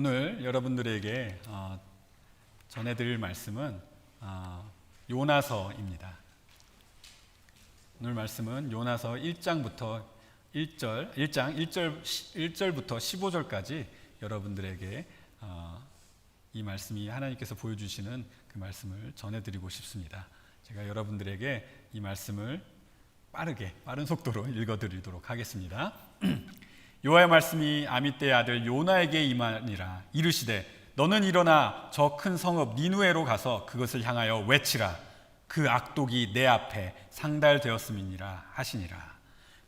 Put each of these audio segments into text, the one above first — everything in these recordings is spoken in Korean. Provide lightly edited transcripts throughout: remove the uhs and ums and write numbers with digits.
오늘 여러분들에게 전해드릴 말씀은 요나서입니다. 오늘 말씀은 요나서 1장부터 1절부터 15절까지 여러분들에게 이 말씀이 하나님께서 보여주시는 그 말씀을 전해드리고 싶습니다. 제가 여러분들에게 이 말씀을 빠른 속도로 읽어드리도록 하겠습니다. 여호와의 말씀이 아미떼의 아들 요나에게 임하니라. 이르시되 너는 일어나 저 큰 성읍 니느웨로 가서 그것을 향하여 외치라. 그 악독이 내 앞에 상달되었음이니라 하시니라.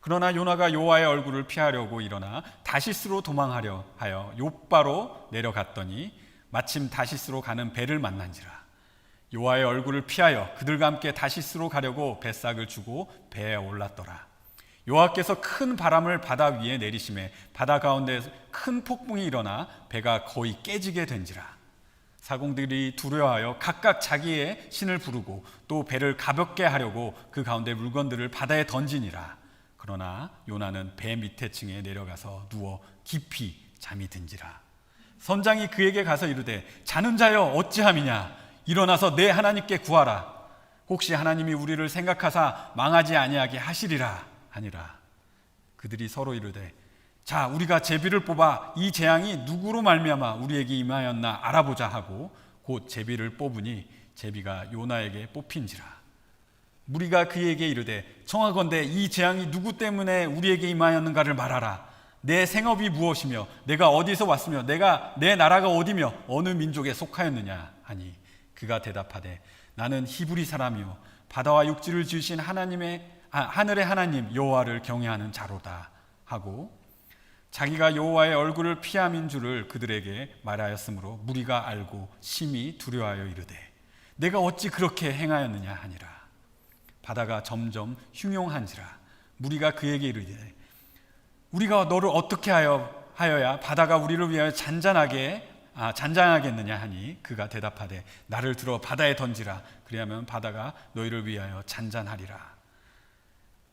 그러나 요나가 여호와의 얼굴을 피하려고 일어나 다시스로 도망하려 하여 욥바로 내려갔더니 마침 다시스로 가는 배를 만난지라. 여호와의 얼굴을 피하여 그들과 함께 다시스로 가려고 뱃삭을 주고 배에 올랐더라. 여호와께서 큰 바람을 바다 위에 내리심에 바다 가운데 큰 폭풍이 일어나 배가 거의 깨지게 된지라. 사공들이 두려워하여 각각 자기의 신을 부르고 또 배를 가볍게 하려고 그 가운데 물건들을 바다에 던지니라. 그러나 요나는 배 밑에 층에 내려가서 누워 깊이 잠이 든지라. 선장이 그에게 가서 이르되 자는 자여 어찌함이냐. 일어나서 내 하나님께 구하라. 혹시 하나님이 우리를 생각하사 망하지 아니하게 하시리라 하니라. 그들이 서로 이르되 자 우리가 제비를 뽑아 이 재앙이 누구로 말미암아 우리에게 임하였나 알아보자 하고 곧 제비를 뽑으니 제비가 요나에게 뽑힌지라. 무리가 그에게 이르되 청하건대 이 재앙이 누구 때문에 우리에게 임하였는가를 말하라. 내 생업이 무엇이며 내가 어디서 왔으며 내 나라가 어디며 어느 민족에 속하였느냐 하니 그가 대답하되 나는 히브리 사람이요 바다와 육지를 지으신 하늘의 하나님 여호와를 경외하는 자로다 하고 자기가 여호와의 얼굴을 피함인 줄을 그들에게 말하였으므로 무리가 알고 심히 두려워하여 이르되 내가 어찌 그렇게 행하였느냐 하니라. 바다가 점점 흉용한지라. 무리가 그에게 이르되 우리가 너를 어떻게 하여야 바다가 우리를 위하여 잔잔하겠느냐 하니 그가 대답하되 나를 들어 바다에 던지라. 그리하면 바다가 너희를 위하여 잔잔하리라.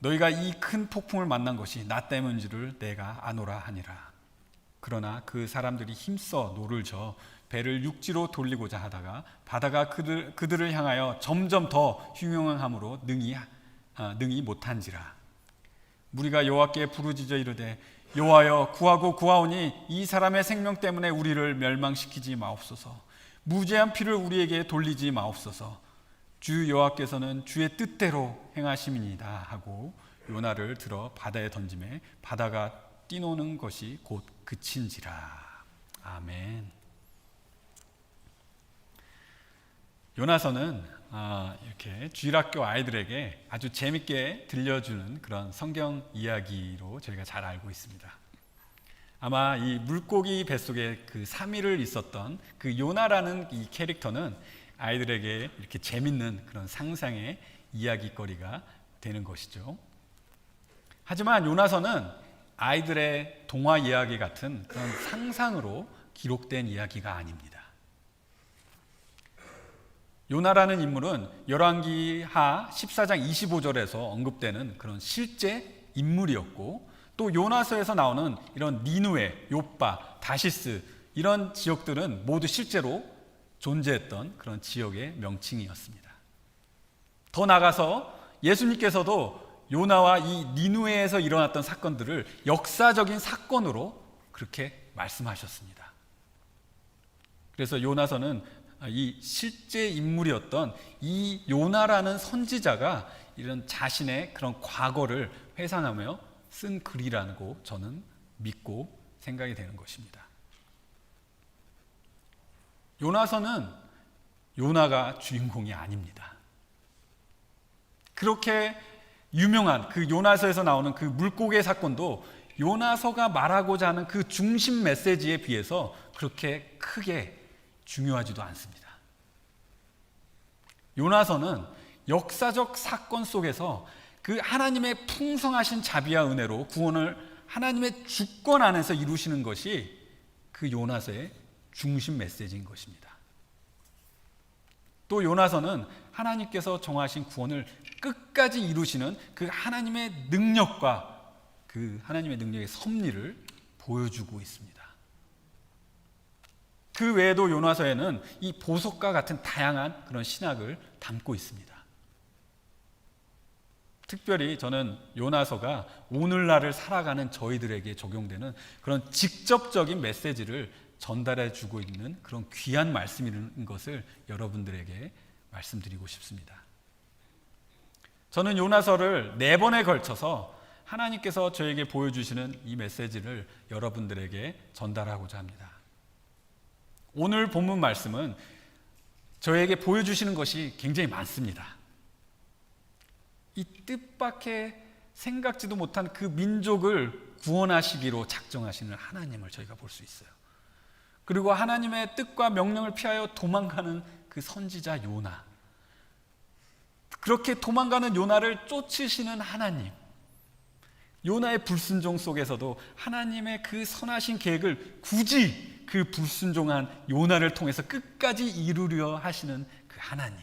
너희가 이 큰 폭풍을 만난 것이 나 때문인 줄을 내가 아노라 하니라. 그러나 그 사람들이 힘써 노를 저 배를 육지로 돌리고자 하다가 바다가 그들을 향하여 점점 더 흉용함으로 능히 못한지라. 무리가 여호와께 부르짖어 이르되 여호와여 구하고 구하오니 이 사람의 생명 때문에 우리를 멸망시키지 마옵소서. 무죄한 피를 우리에게 돌리지 마옵소서. 주 여호와께서는 주의 뜻대로 행하심이니이다 하고 요나를 들어 바다에 던지매 바다가 뛰노는 것이 곧 그친지라. 아멘. 요나서는 이렇게 주일학교 아이들에게 아주 재밌게 들려주는 그런 성경 이야기로 저희가 잘 알고 있습니다. 아마 이 물고기 뱃속에 그 3일을 있었던 그 요나라는 이 캐릭터는 아이들에게 이렇게 재밌는 그런 상상의 이야기거리가 되는 것이죠. 하지만 요나서는 아이들의 동화 이야기 같은 그런 상상으로 기록된 이야기가 아닙니다. 요나라는 인물은 열왕기하 14장 25절에서 언급되는 그런 실제 인물이었고 또 요나서에서 나오는 이런 니느웨, 욥바, 다시스 이런 지역들은 모두 실제로 존재했던 그런 지역의 명칭이었습니다. 더 나아가서 예수님께서도 요나와 이 니느웨에서 일어났던 사건들을 역사적인 사건으로 그렇게 말씀하셨습니다. 그래서 요나서는 이 실제 인물이었던 이 요나라는 선지자가 이런 자신의 그런 과거를 회상하며 쓴 글이라고 저는 믿고 생각이 되는 것입니다. 요나서는 요나가 주인공이 아닙니다. 그렇게 유명한 그 요나서에서 나오는 그 물고기 사건도 요나서가 말하고자 하는 그 중심 메시지에 비해서 그렇게 크게 중요하지도 않습니다. 요나서는 역사적 사건 속에서 그 하나님의 풍성하신 자비와 은혜로 구원을 하나님의 주권 안에서 이루시는 것이 그 요나서의 중심 메시지인 것입니다. 또 요나서는 하나님께서 정하신 구원을 끝까지 이루시는 그 하나님의 능력과 그 하나님의 능력의 섭리를 보여주고 있습니다. 그 외에도 요나서에는 이 보석과 같은 다양한 그런 신학을 담고 있습니다. 특별히 저는 요나서가 오늘날을 살아가는 저희들에게 적용되는 그런 직접적인 메시지를 전달해 주고 있는 그런 귀한 말씀인 것을 여러분들에게 말씀드리고 싶습니다. 저는 요나서를 4번에 걸쳐서 하나님께서 저에게 보여주시는 이 메시지를 여러분들에게 전달하고자 합니다. 오늘 본문 말씀은 저에게 보여주시는 것이 굉장히 많습니다. 이 뜻밖의 생각지도 못한 그 민족을 구원하시기로 작정하시는 하나님을 저희가 볼 수 있어요. 그리고 하나님의 뜻과 명령을 피하여 도망가는 그 선지자 요나, 그렇게 도망가는 요나를 쫓으시는 하나님, 요나의 불순종 속에서도 하나님의 그 선하신 계획을 굳이 그 불순종한 요나를 통해서 끝까지 이루려 하시는 그 하나님,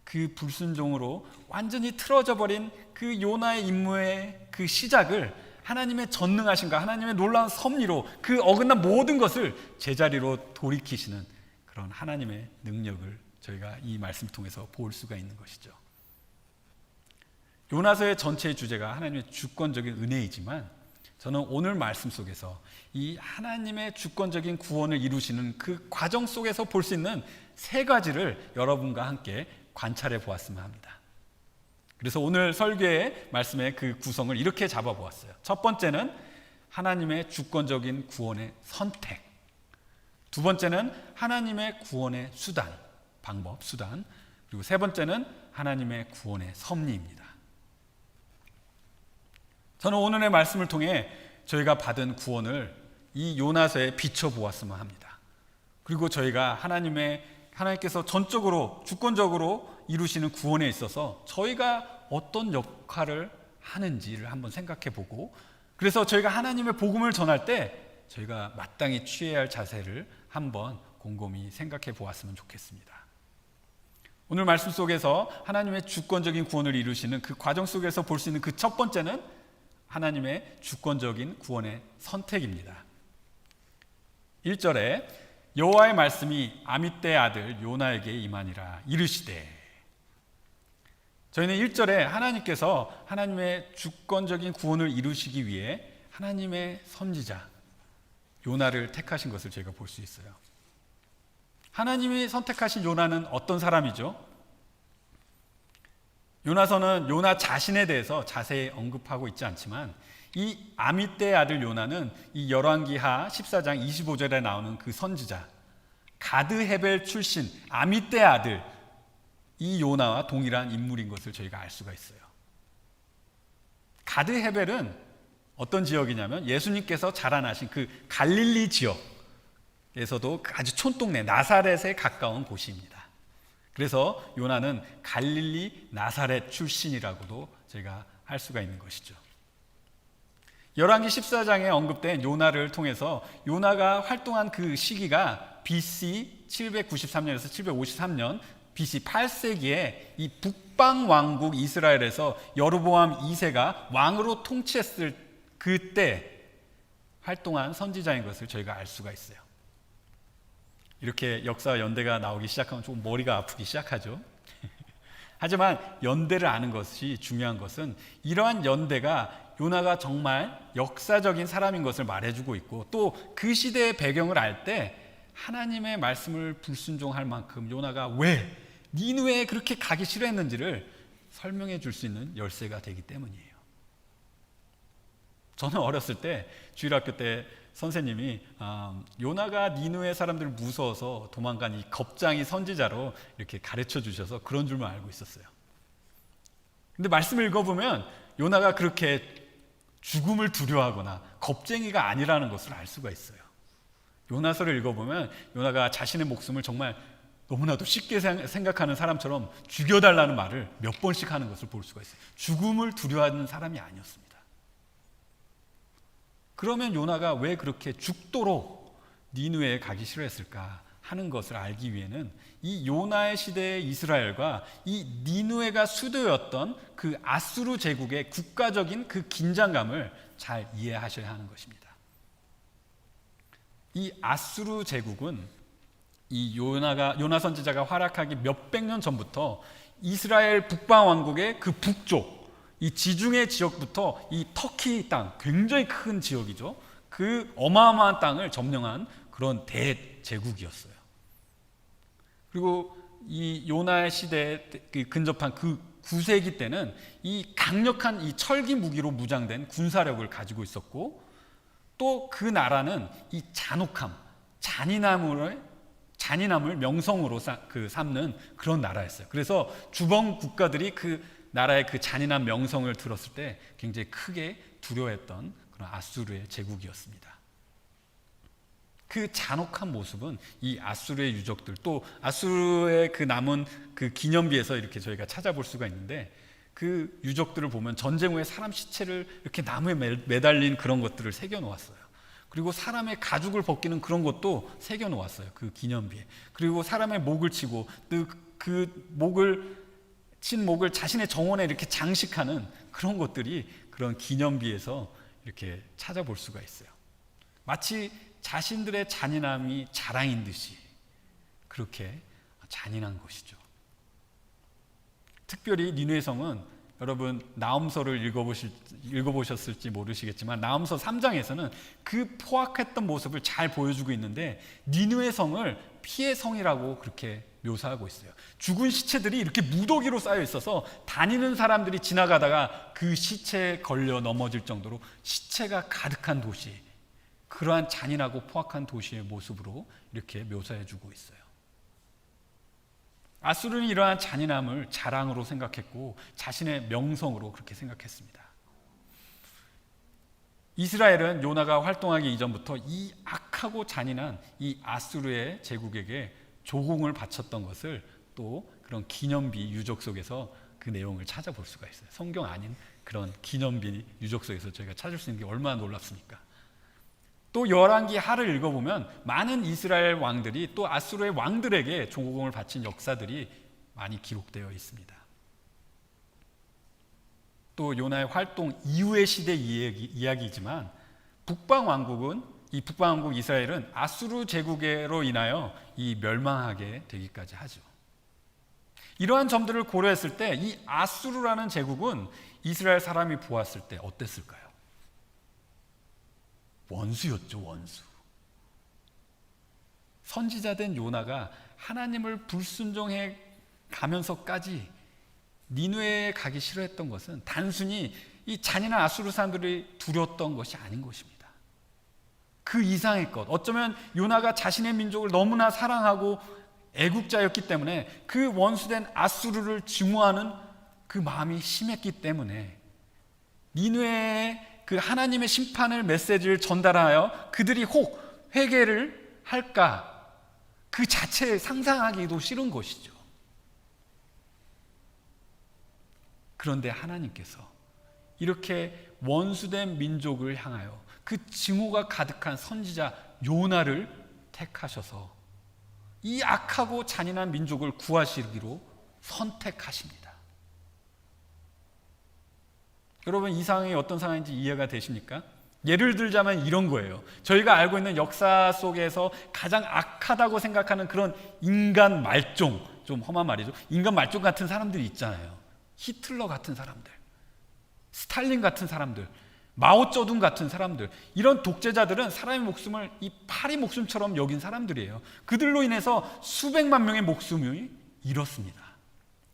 그 불순종으로 완전히 틀어져 버린 그 요나의 임무의 그 시작을 하나님의 전능하신가, 하나님의 놀라운 섭리로 그 어긋난 모든 것을 제자리로 돌이키시는 그런 하나님의 능력을 저희가 이 말씀을 통해서 볼 수가 있는 것이죠. 요나서의 전체의 주제가 하나님의 주권적인 은혜이지만 저는 오늘 말씀 속에서 이 하나님의 주권적인 구원을 이루시는 그 과정 속에서 볼 수 있는 3가지를 여러분과 함께 관찰해 보았으면 합니다. 그래서 오늘 설교의 말씀의 그 구성을 이렇게 잡아보았어요. 첫 번째는 하나님의 주권적인 구원의 선택, 두 번째는 하나님의 구원의 수단, 방법, 수단, 그리고 세 번째는 하나님의 구원의 섭리입니다. 저는 오늘의 말씀을 통해 저희가 받은 구원을 이 요나서에 비춰보았으면 합니다. 그리고 저희가 하나님께서 전적으로 주권적으로 이루시는 구원에 있어서 저희가 어떤 역할을 하는지를 한번 생각해 보고, 그래서 저희가 하나님의 복음을 전할 때 저희가 마땅히 취해야 할 자세를 한번 곰곰이 생각해 보았으면 좋겠습니다. 오늘 말씀 속에서 하나님의 주권적인 구원을 이루시는 그 과정 속에서 볼 수 있는 그 첫 번째는 하나님의 주권적인 구원의 선택입니다. 1절에 여호와의 말씀이 아미떼의 아들 요나에게 임하니라 이르시되, 저희는 1절에 하나님께서 하나님의 주권적인 구원을 이루시기 위해 하나님의 선지자 요나를 택하신 것을 저희가 볼 수 있어요. 하나님이 선택하신 요나는 어떤 사람이죠? 요나서는 요나 자신에 대해서 자세히 언급하고 있지 않지만 이 아미떼의 아들 요나는 이 열왕기하 14장 25절에 나오는 그 선지자 가드헤벨 출신 아미떼의 아들, 이 요나와 동일한 인물인 것을 저희가 알 수가 있어요. 가드헤벨은 어떤 지역이냐면 예수님께서 자라나신 그 갈릴리 지역에서도 아주 촌동네 나사렛에 가까운 곳입니다. 그래서 요나는 갈릴리 나사렛 출신이라고도 저희가 할 수가 있는 것이죠. 열왕기 14장에 언급된 요나를 통해서 요나가 활동한 그 시기가 BC 793년에서 753년, BC 8세기에 이 북방 왕국 이스라엘에서 여로보암 2세가 왕으로 통치했을 그때 활동한 선지자인 것을 저희가 알 수가 있어요. 이렇게 역사 연대가 나오기 시작하면 조금 머리가 아프기 시작하죠. 하지만 연대를 아는 것이 중요한 것은 이러한 연대가 요나가 정말 역사적인 사람인 것을 말해주고 있고, 또 그 시대의 배경을 알 때 하나님의 말씀을 불순종할 만큼 요나가 왜 니느웨에 그렇게 가기 싫어했는지를 설명해 줄 수 있는 열쇠가 되기 때문이에요. 저는 어렸을 때 주일학교 때 선생님이 요나가 니느웨 사람들을 무서워서 도망간 이 겁쟁이 선지자로 이렇게 가르쳐 주셔서 그런 줄만 알고 있었어요. 근데 말씀을 읽어보면 요나가 그렇게 죽음을 두려워하거나 겁쟁이가 아니라는 것을 알 수가 있어요. 요나서를 읽어보면 요나가 자신의 목숨을 정말 너무나도 쉽게 생각하는 사람처럼 죽여달라는 말을 몇 번씩 하는 것을 볼 수가 있어요. 죽음을 두려워하는 사람이 아니었습니다. 그러면 요나가 왜 그렇게 죽도록 니느웨에 가기 싫어했을까 하는 것을 알기 위해는 이 요나의 시대의 이스라엘과 이 니느웨가 수도였던 그 아수르 제국의 국가적인 그 긴장감을 잘 이해하셔야 하는 것입니다. 이 아수르 제국은 이 요나 선지자가 활약하기 몇백 년 전부터 이스라엘 북방 왕국의 그 북쪽, 이 지중해 지역부터 이 터키 땅, 굉장히 큰 지역이죠. 그 어마어마한 땅을 점령한 그런 대제국이었어요. 그리고 이 요나의 시대에 근접한 그 9세기 때는 이 강력한 이 철기 무기로 무장된 군사력을 가지고 있었고, 또 그 나라는 이 잔혹함, 잔인함을 명성으로 삼는 그런 나라였어요. 그래서 주변 국가들이 그 나라의 그 잔인한 명성을 들었을 때 굉장히 크게 두려워했던 그런 아수르의 제국이었습니다. 그 잔혹한 모습은 이 아수르의 유적들, 또 아수르의 그 남은 그 기념비에서 이렇게 저희가 찾아볼 수가 있는데, 그 유적들을 보면 전쟁 후에 사람 시체를 이렇게 나무에 매달린 그런 것들을 새겨 놓았어요. 그리고 사람의 가죽을 벗기는 그런 것도 새겨 놓았어요, 그 기념비에. 그리고 사람의 목을 치고 그 목을 친 목을 자신의 정원에 이렇게 장식하는 그런 것들이 그런 기념비에서 이렇게 찾아볼 수가 있어요. 마치 자신들의 잔인함이 자랑인 듯이 그렇게 잔인한 것이죠. 특별히 니느웨 성은 여러분 나훔서를 읽어보셨을지 모르시겠지만 나훔서 3장에서는 그 포악했던 모습을 잘 보여주고 있는데, 니느웨 성을 피의 성이라고 그렇게 묘사하고 있어요. 죽은 시체들이 이렇게 무더기로 쌓여 있어서 다니는 사람들이 지나가다가 그 시체에 걸려 넘어질 정도로 시체가 가득한 도시, 그러한 잔인하고 포악한 도시의 모습으로 이렇게 묘사해주고 있어요. 아수르는 이러한 잔인함을 자랑으로 생각했고 자신의 명성으로 그렇게 생각했습니다. 이스라엘은 요나가 활동하기 이전부터 이 악하고 잔인한 이 아수르의 제국에게 조공을 바쳤던 것을 또 그런 기념비 유적 속에서 그 내용을 찾아볼 수가 있어요. 성경 아닌 그런 기념비 유적 속에서 저희가 찾을 수 있는 게 얼마나 놀랍습니까? 또 열왕기 하를 읽어보면 많은 이스라엘 왕들이 또 아수르의 왕들에게 조공을 바친 역사들이 많이 기록되어 있습니다. 또 요나의 활동 이후의 시대 이야기이지만 이 북방왕국 이스라엘은 아수르 제국으로 인하여 이 멸망하게 되기까지 하죠. 이러한 점들을 고려했을 때 이 아수르라는 제국은 이스라엘 사람이 보았을 때 어땠을까요? 원수였죠, 원수. 선지자된 요나가 하나님을 불순종해 가면서까지 니느웨에 가기 싫어했던 것은 단순히 이 잔인한 아수르 사람들이 두려웠던 것이 아닌 것입니다. 그 이상의 것, 어쩌면 요나가 자신의 민족을 너무나 사랑하고 애국자였기 때문에 그 원수된 아수르를 증오하는 그 마음이 심했기 때문에 니느웨에 그 하나님의 심판을 메시지를 전달하여 그들이 혹 회개를 할까, 그 자체에 상상하기도 싫은 것이죠. 그런데 하나님께서 이렇게 원수된 민족을 향하여 그 증오가 가득한 선지자 요나를 택하셔서 이 악하고 잔인한 민족을 구하시기로 선택하십니다. 여러분, 이 상황이 어떤 상황인지 이해가 되십니까? 예를 들자면 이런 거예요. 저희가 알고 있는 역사 속에서 가장 악하다고 생각하는 그런 인간 말종, 좀 험한 말이죠. 인간 말종 같은 사람들이 있잖아요. 히틀러 같은 사람들, 스탈린 같은 사람들, 마오쩌둥 같은 사람들, 이런 독재자들은 사람의 목숨을 이 파리 목숨처럼 여긴 사람들이에요. 그들로 인해서 수백만 명의 목숨이 잃었습니다.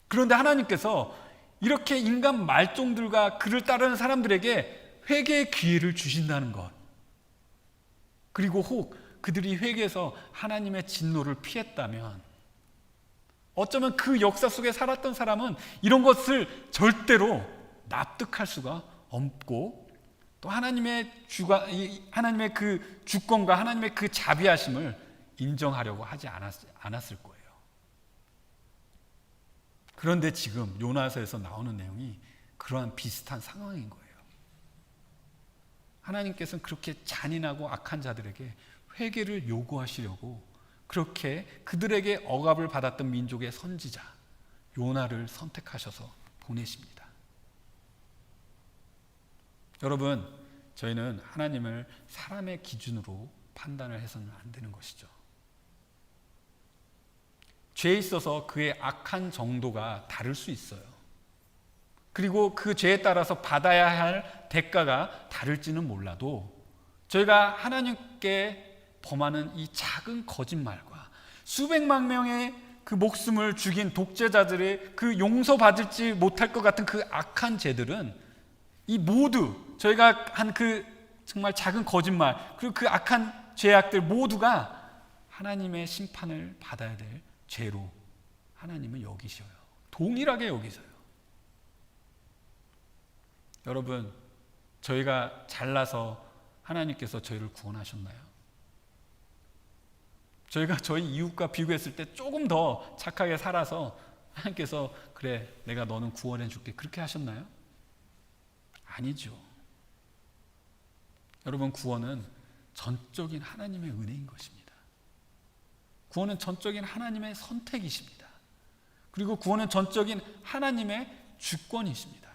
그런데 하나님께서 이렇게 인간 말종들과 그를 따르는 사람들에게 회개의 기회를 주신다는 것, 그리고 혹 그들이 회개해서 하나님의 진노를 피했다면 어쩌면 그 역사 속에 살았던 사람은 이런 것을 절대로 납득할 수가 없고, 또 하나님의 그 주권과 하나님의 그 자비하심을 인정하려고 하지 않았을 거예요. 그런데 지금 요나서에서 나오는 내용이 그러한 비슷한 상황인 거예요. 하나님께서는 그렇게 잔인하고 악한 자들에게 회개를 요구하시려고 그렇게 그들에게 억압을 받았던 민족의 선지자 요나를 선택하셔서 보내십니다. 여러분, 저희는 하나님을 사람의 기준으로 판단을 해서는 안 되는 것이죠. 죄에 있어서 그의 악한 정도가 다를 수 있어요. 그리고 그 죄에 따라서 받아야 할 대가가 다를지는 몰라도 저희가 하나님께 범하는 이 작은 거짓말과 수백만 명의 그 목숨을 죽인 독재자들의 그 용서받을지 못할 것 같은 그 악한 죄들은 이 모두 저희가 한 그 정말 작은 거짓말 그리고 그 악한 죄악들 모두가 하나님의 심판을 받아야 될 죄로 하나님은 여기셔요. 동일하게 여기셔요. 여러분, 저희가 잘나서 하나님께서 저희를 구원하셨나요? 저희가 저희 이웃과 비교했을 때 조금 더 착하게 살아서 하나님께서 그래 내가 너는 구원해 줄게 그렇게 하셨나요? 아니죠. 여러분, 구원은 전적인 하나님의 은혜인 것입니다. 구원은 전적인 하나님의 선택이십니다. 그리고 구원은 전적인 하나님의 주권이십니다.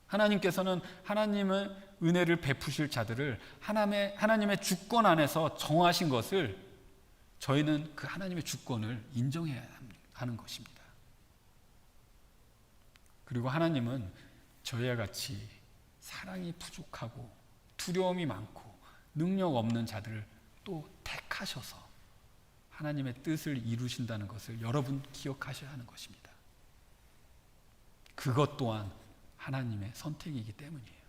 하나님께서는 하나님의 은혜를 베푸실 자들을 하나님의 주권 안에서 정하신 것을 저희는 그 하나님의 주권을 인정해야 하는 것입니다. 그리고 하나님은 저희와 같이 사랑이 부족하고 두려움이 많고 능력 없는 자들을 또 택하셔서 하나님의 뜻을 이루신다는 것을 여러분 기억하셔야 하는 것입니다. 그것 또한 하나님의 선택이기 때문이에요.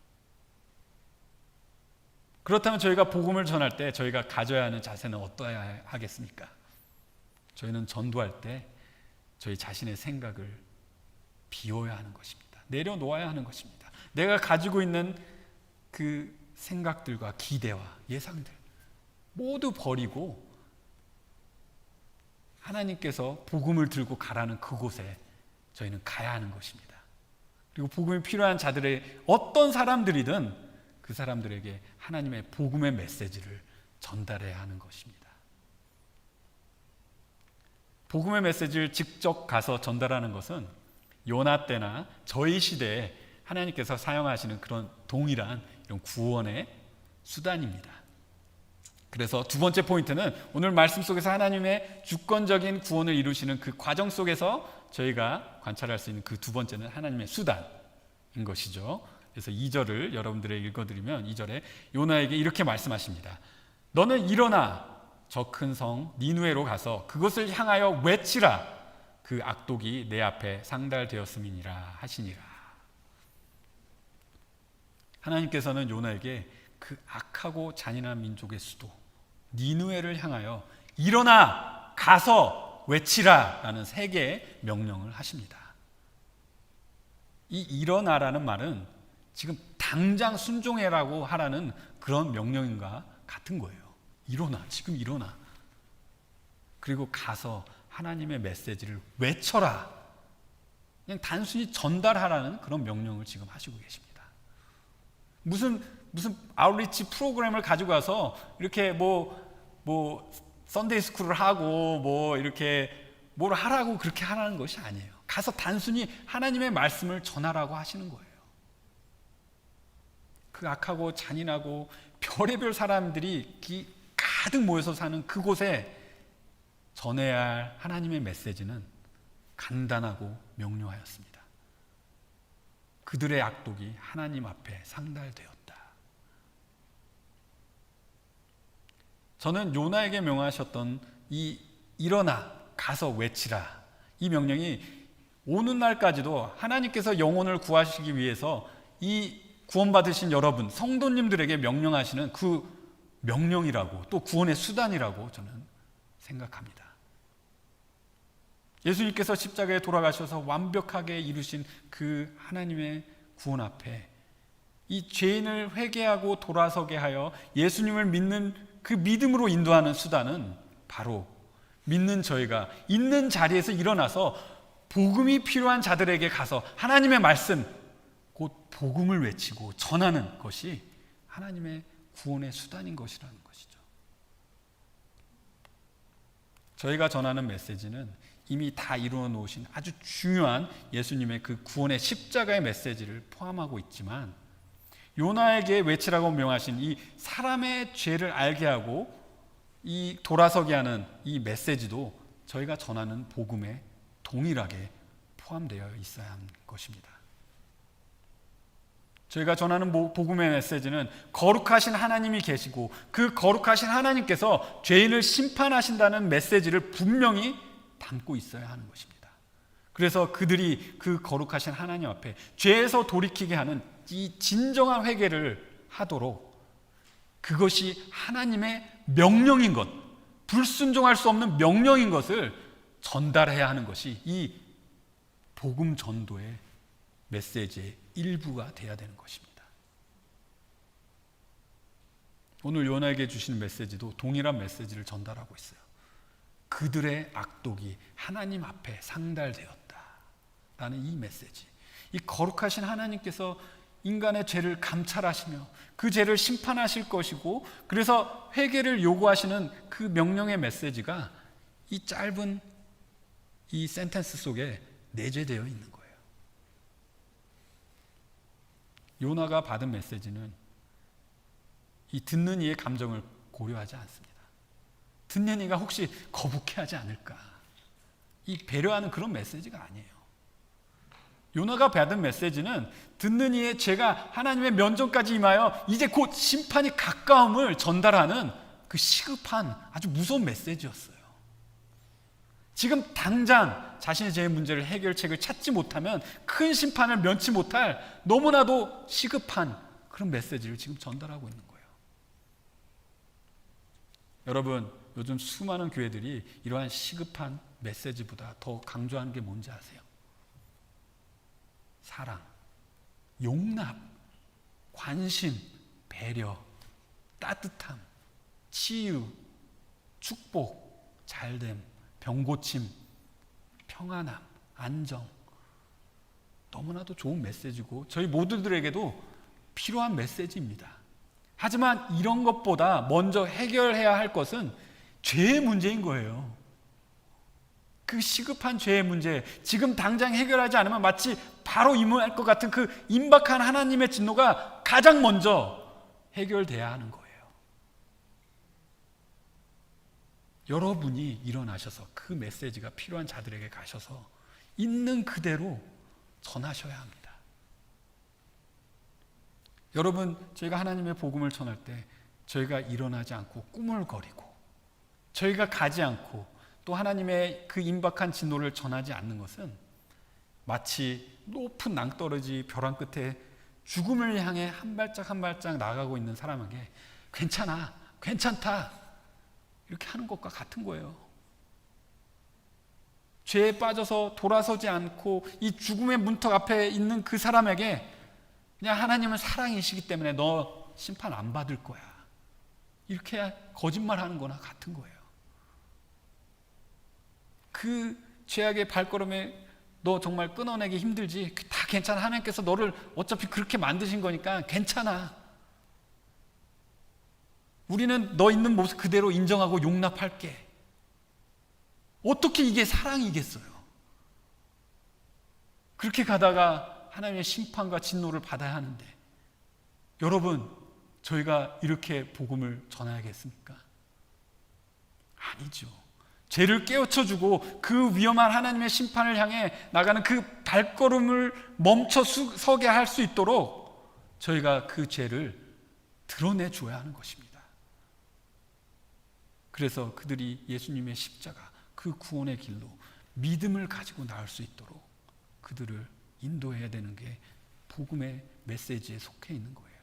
그렇다면 저희가 복음을 전할 때 저희가 가져야 하는 자세는 어떠해야 하겠습니까? 저희는 전도할 때 저희 자신의 생각을 비워야 하는 것입니다. 내려놓아야 하는 것입니다. 내가 가지고 있는 그 생각들과 기대와 예상들 모두 버리고 하나님께서 복음을 들고 가라는 그곳에 저희는 가야 하는 것입니다. 그리고 복음이 필요한 자들의 어떤 사람들이든 그 사람들에게 하나님의 복음의 메시지를 전달해야 하는 것입니다. 복음의 메시지를 직접 가서 전달하는 것은 요나 때나 저희 시대에 하나님께서 사용하시는 그런 동일한 이런 구원의 수단입니다. 그래서 두 번째 포인트는 오늘 말씀 속에서 하나님의 주권적인 구원을 이루시는 그 과정 속에서 저희가 관찰할 수 있는 그 두 번째는 하나님의 수단인 것이죠. 그래서 2절을 여러분들에게 읽어드리면 2절에 요나에게 이렇게 말씀하십니다. 너는 일어나 저 큰 성 니누에로 가서 그것을 향하여 외치라. 그 악독이 내 앞에 상달되었음이니라 하시니라. 하나님께서는 요나에게 그 악하고 잔인한 민족의 수도 니누에를 향하여 일어나 가서 외치라 라는 3개의 명령을 하십니다. 이 일어나라는 말은 지금 당장 순종해라고 하라는 그런 명령인가 같은 거예요. 일어나, 지금 일어나. 그리고 가서 하나님의 메시지를 외쳐라. 그냥 단순히 전달하라는 그런 명령을 지금 하시고 계십니다. 무슨 아웃리치 프로그램을 가지고 가서 이렇게 뭐 선데이 스쿨을 하고 이렇게 뭘 하라고 그렇게 하라는 것이 아니에요. 가서 단순히 하나님의 말씀을 전하라고 하시는 거예요. 그 악하고 잔인하고 별의별 사람들이 가득 모여서 사는 그곳에 전해야 할 하나님의 메시지는 간단하고 명료하였습니다. 그들의 악독이 하나님 앞에 상달되었다. 저는 요나에게 명하셨던 이 일어나 가서 외치라 이 명령이 오는 날까지도 하나님께서 영혼을 구하시기 위해서 이 구원받으신 여러분 성도님들에게 명령하시는 그 명령이라고 또 구원의 수단이라고 저는 생각합니다. 예수님께서 십자가에 돌아가셔서 완벽하게 이루신 그 하나님의 구원 앞에 이 죄인을 회개하고 돌아서게 하여 예수님을 믿는 그 믿음으로 인도하는 수단은 바로 믿는 저희가 있는 자리에서 일어나서 복음이 필요한 자들에게 가서 하나님의 말씀 곧 복음을 외치고 전하는 것이 하나님의 구원의 수단인 것이라는 것이죠. 저희가 전하는 메시지는 이미 다 이루어 놓으신 아주 중요한 예수님의 그 구원의 십자가의 메시지를 포함하고 있지만 요나에게 외치라고 명하신 이 사람의 죄를 알게 하고 이 돌아서게 하는 이 메시지도 저희가 전하는 복음에 동일하게 포함되어 있어야 하는 것입니다. 저희가 전하는 복음의 메시지는 거룩하신 하나님이 계시고 그 거룩하신 하나님께서 죄인을 심판하신다는 메시지를 분명히 담고 있어야 하는 것입니다. 그래서 그들이 그 거룩하신 하나님 앞에 죄에서 돌이키게 하는 이 진정한 회개를 하도록, 그것이 하나님의 명령인 것, 불순종할 수 없는 명령인 것을 전달해야 하는 것이 이 복음 전도의 메시지의 일부가 되어야 되는 것입니다. 오늘 요나에게 주시는 메시지도 동일한 메시지를 전달하고 있어요. 그들의 악독이 하나님 앞에 상달되었다라는 이 메시지. 이 거룩하신 하나님께서 인간의 죄를 감찰하시며 그 죄를 심판하실 것이고, 그래서 회개를 요구하시는 그 명령의 메시지가 이 짧은 이 센텐스 속에 내재되어 있는 거예요. 요나가 받은 메시지는 이 듣는 이의 감정을 고려하지 않습니다. 듣는 이가 혹시 거북해하지 않을까, 이 배려하는 그런 메시지가 아니에요. 요나가 받은 메시지는 듣는 이의 죄가 하나님의 면전까지 임하여 이제 곧 심판이 가까움을 전달하는 그 시급한 아주 무서운 메시지였어요. 지금 당장 자신의 죄의 문제를 해결책을 찾지 못하면 큰 심판을 면치 못할 너무나도 시급한 그런 메시지를 지금 전달하고 있는 거예요. 여러분, 요즘 수많은 교회들이 이러한 시급한 메시지보다 더 강조하는 게 뭔지 아세요? 사랑, 용납, 관심, 배려, 따뜻함, 치유, 축복, 잘됨, 병고침, 평안함, 안정. 너무나도 좋은 메시지고 저희 모두들에게도 필요한 메시지입니다. 하지만 이런 것보다 먼저 해결해야 할 것은 죄의 문제인 거예요. 그 시급한 죄의 문제, 지금 당장 해결하지 않으면 마치 바로 임할 것 같은 그 임박한 하나님의 진노가 가장 먼저 해결돼야 하는 거예요. 여러분이 일어나셔서 그 메시지가 필요한 자들에게 가셔서 있는 그대로 전하셔야 합니다. 여러분, 저희가 하나님의 복음을 전할 때 저희가 일어나지 않고 꾸물거리고 저희가 가지 않고 또 하나님의 그 임박한 진노를 전하지 않는 것은 마치 높은 낭떠러지 벼랑 끝에 죽음을 향해 한 발짝 한 발짝 나가고 있는 사람에게 괜찮아, 괜찮다 이렇게 하는 것과 같은 거예요. 죄에 빠져서 돌아서지 않고 이 죽음의 문턱 앞에 있는 그 사람에게 그냥 하나님은 사랑이시기 때문에 너 심판 안 받을 거야, 이렇게 거짓말하는 거나 같은 거예요. 그 죄악의 발걸음에 너 정말 끊어내기 힘들지, 다 괜찮아, 하나님께서 너를 어차피 그렇게 만드신 거니까 괜찮아, 우리는 너 있는 모습 그대로 인정하고 용납할게. 어떻게 이게 사랑이겠어요? 그렇게 가다가 하나님의 심판과 진노를 받아야 하는데, 여러분, 저희가 이렇게 복음을 전해야겠습니까? 아니죠. 죄를 깨우쳐주고 그 위험한 하나님의 심판을 향해 나가는 그 발걸음을 멈춰 서게 할 수 있도록 저희가 그 죄를 드러내 줘야 하는 것입니다. 그래서 그들이 예수님의 십자가, 그 구원의 길로 믿음을 가지고 나올 수 있도록 그들을 인도해야 되는 게 복음의 메시지에 속해 있는 거예요.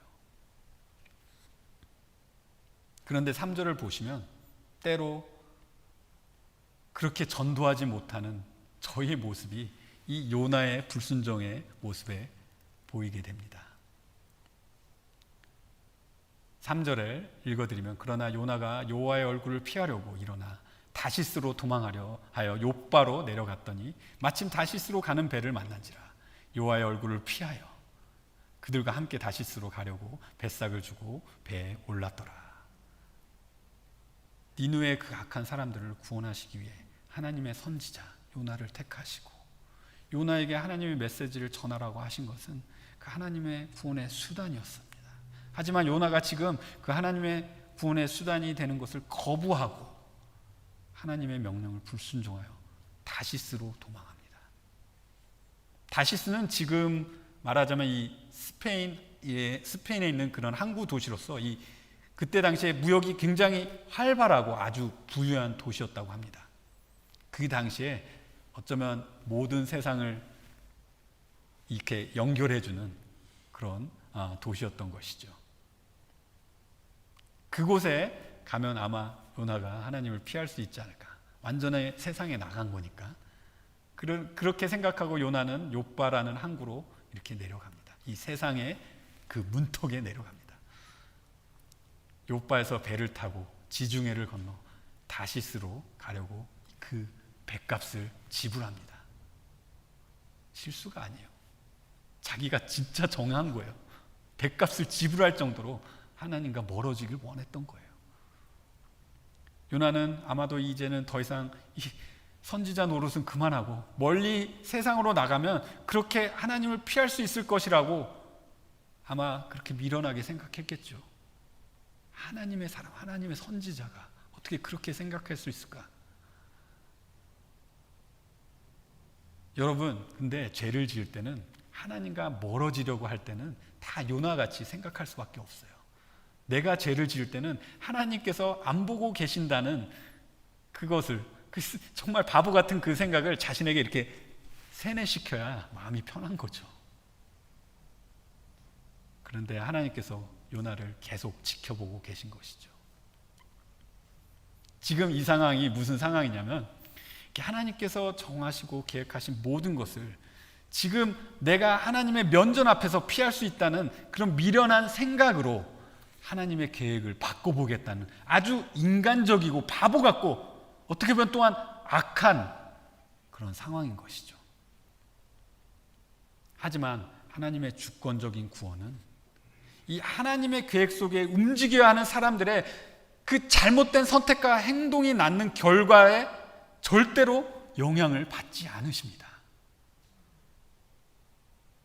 그런데 3절을 보시면 때로 그렇게 전도하지 못하는 저희의 모습이 이 요나의 불순종의 모습에 보이게 됩니다. 3절을 읽어드리면, 그러나 요나가 여호와의 얼굴을 피하려고 일어나 다시스로 도망하려 하여 욥바로 내려갔더니 마침 다시스로 가는 배를 만난지라. 여호와의 얼굴을 피하여 그들과 함께 다시스로 가려고 뱃삭을 주고 배에 올랐더라. 니느웨의 그 악한 사람들을 구원하시기 위해 하나님의 선지자 요나를 택하시고 요나에게 하나님의 메시지를 전하라고 하신 것은 그 하나님의 구원의 수단이었습니다. 하지만 요나가 지금 그 하나님의 구원의 수단이 되는 것을 거부하고 하나님의 명령을 불순종하여 다시스로 도망합니다. 다시스는 지금 말하자면 이 스페인에 있는 그런 항구 도시로서 그때 당시에 무역이 굉장히 활발하고 아주 부유한 도시였다고 합니다. 그 당시에 어쩌면 모든 세상을 이렇게 연결해주는 그런 도시였던 것이죠. 그곳에 가면 아마 요나가 하나님을 피할 수 있지 않을까. 완전히 세상에 나간 거니까. 그렇게 생각하고 요나는 욥바라는 항구로 이렇게 내려갑니다. 이 세상의 그 문턱에 내려갑니다. 욥바에서 배를 타고 지중해를 건너 다시스로 가려고 그 배값을 지불합니다. 실수가 아니에요. 자기가 진짜 정한 거예요. 배값을 지불할 정도로 하나님과 멀어지길 원했던 거예요. 요나는 아마도 이제는 더 이상 이 선지자 노릇은 그만하고 멀리 세상으로 나가면 그렇게 하나님을 피할 수 있을 것이라고 아마 그렇게 미련하게 생각했겠죠. 하나님의 사람, 하나님의 선지자가 어떻게 그렇게 생각할 수 있을까? 여러분, 근데 죄를 지을 때는 하나님과 멀어지려고 할 때는 다 요나같이 생각할 수밖에 없어요. 내가 죄를 지을 때는 하나님께서 안 보고 계신다는 그것을, 정말 바보 같은 그 생각을 자신에게 이렇게 세뇌시켜야 마음이 편한 거죠. 그런데 하나님께서 요나를 계속 지켜보고 계신 것이죠. 지금 이 상황이 무슨 상황이냐면 하나님께서 정하시고 계획하신 모든 것을 지금 내가 하나님의 면전 앞에서 피할 수 있다는 그런 미련한 생각으로 하나님의 계획을 바꿔보겠다는 아주 인간적이고 바보 같고 어떻게 보면 또한 악한 그런 상황인 것이죠. 하지만 하나님의 주권적인 구원은 이 하나님의 계획 속에 움직여야 하는 사람들의 그 잘못된 선택과 행동이 낳는 결과에 절대로 영향을 받지 않으십니다.